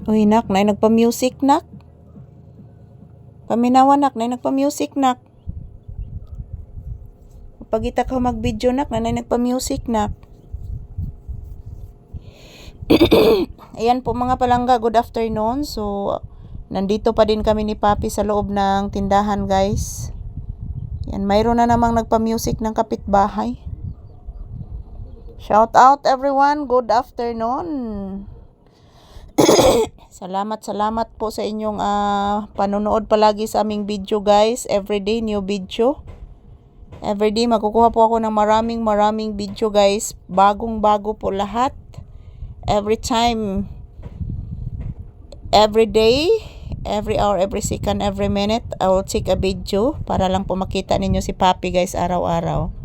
Uy, nak, na nagpa-music, nak. Paminawa, nak, na nagpa-music, nak. Pagita ka mag-video, nak, na nagpa-music, nak. Ayan po mga palangga, good afternoon. So, nandito pa din kami ni Papi sa loob ng tindahan, guys. Yan, mayroon na namang nagpa-music ng kapitbahay. Shout out everyone, good afternoon. Salamat po sa inyong panonood palagi sa aming video, guys. Everyday new video. Everyday makukuha po ako ng maraming video, guys. Bagong-bago po lahat. Every time, every day, every hour, every second, every minute, I will take a video para lang po makita ninyo si Papi, guys, araw-araw.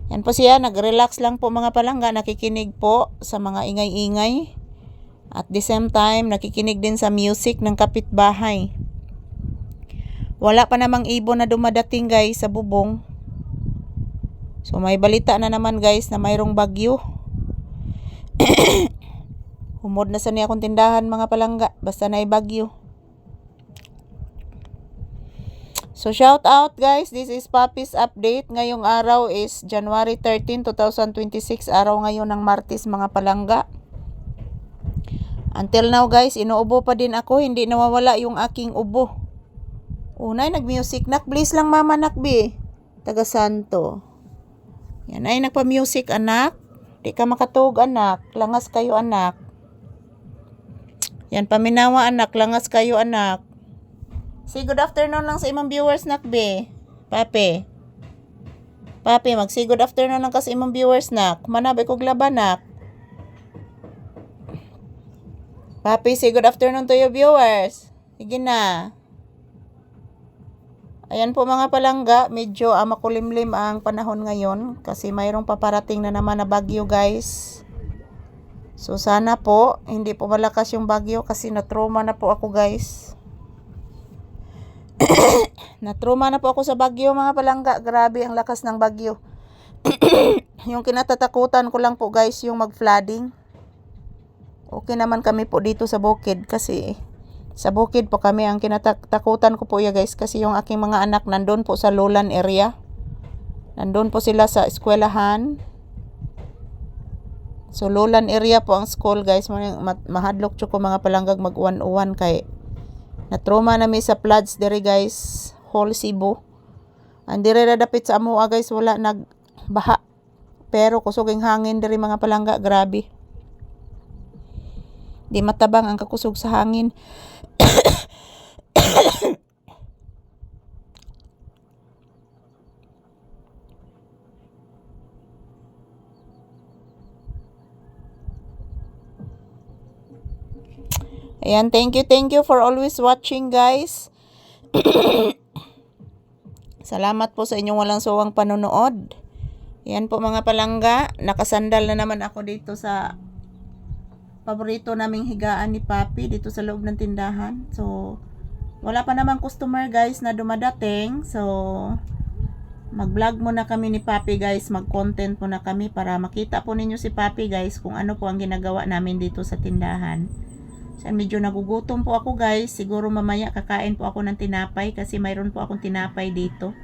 Yan po siya, nag-relax lang po mga palangga, nakikinig po sa mga ingay-ingay. At the same time, nakikinig din sa music ng kapitbahay. Wala pa namang ibon na dumadating, guys, sa bubong. So may balita na naman, guys, na mayroong bagyo. Humod na sa niya akong tindahan mga palangga, basta na bagyo. So shout out, guys, this is Papi's update. Ngayong araw is January 13, 2026, araw ngayon ng Martes mga palangga. Until now, guys, inuubo pa din ako, hindi nawawala yung aking ubo. Unay, nag-music, nak, please lang mama, nakbi. Taga Santo. Yan ay nagpa-music, anak. Di ka makatug, anak. Langas kayo, anak. Yan, paminawa, anak. Langas kayo, anak. Say good afternoon lang sa imong viewers, nak, be. Papi. Papi, mag-say good afternoon lang ka sa imong viewers, nak. Manabay kog laban, nak. Papi, say good afternoon to your viewers. Sige na. Ayan po mga palangga, medyo makulimlim ang panahon ngayon kasi mayroong paparating na naman na bagyo, guys. So sana po hindi po malakas yung bagyo kasi na-trauma na po ako, guys. Na-trauma na po ako sa bagyo mga palangga. Grabe ang lakas ng bagyo. Yung kinatatakutan ko lang po, guys, yung mag-flooding. Okay naman kami po dito sa bukid kasi sa bukid po kami, ang kinatakutan ko po ya, guys, kasi yung aking mga anak nandun po sa lowland area. Nandun po sila sa eskwelahan. So lowland area po ang school, guys. Mahadlok ko mga palanggag mag-uwan-uwan kay na-trauma nami sa floods diri, guys. Whole Cebu. Ang diri dapit sa amoa, guys, wala nagbaha. Pero kusog ang hangin diri mga palangga, grabe. Di matabang ang kakusog sa hangin. Ayan, thank you for always watching, guys. Salamat po sa inyong walang sawang panonood. Ayan po mga palangga, nakasandal na naman ako dito sa paborito naming higaan ni Papi dito sa loob ng tindahan. So wala pa namang customer, guys, na dumadating. So mag-vlog muna kami ni Papi, guys. Mag-content muna kami para makita po ninyo si Papi, guys, kung ano po ang ginagawa namin dito sa tindahan. So medyo nagugutom po ako, guys. Siguro mamaya kakain po ako ng tinapay kasi mayroon po akong tinapay dito.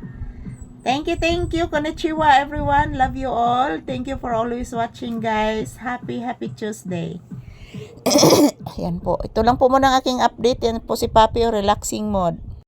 Thank you. Konnichiwa everyone. Love you all. Thank you for always watching, guys. Happy Tuesday. Yan po. Ito lang po muna ang aking update. Yan po si Papi, relaxing mode.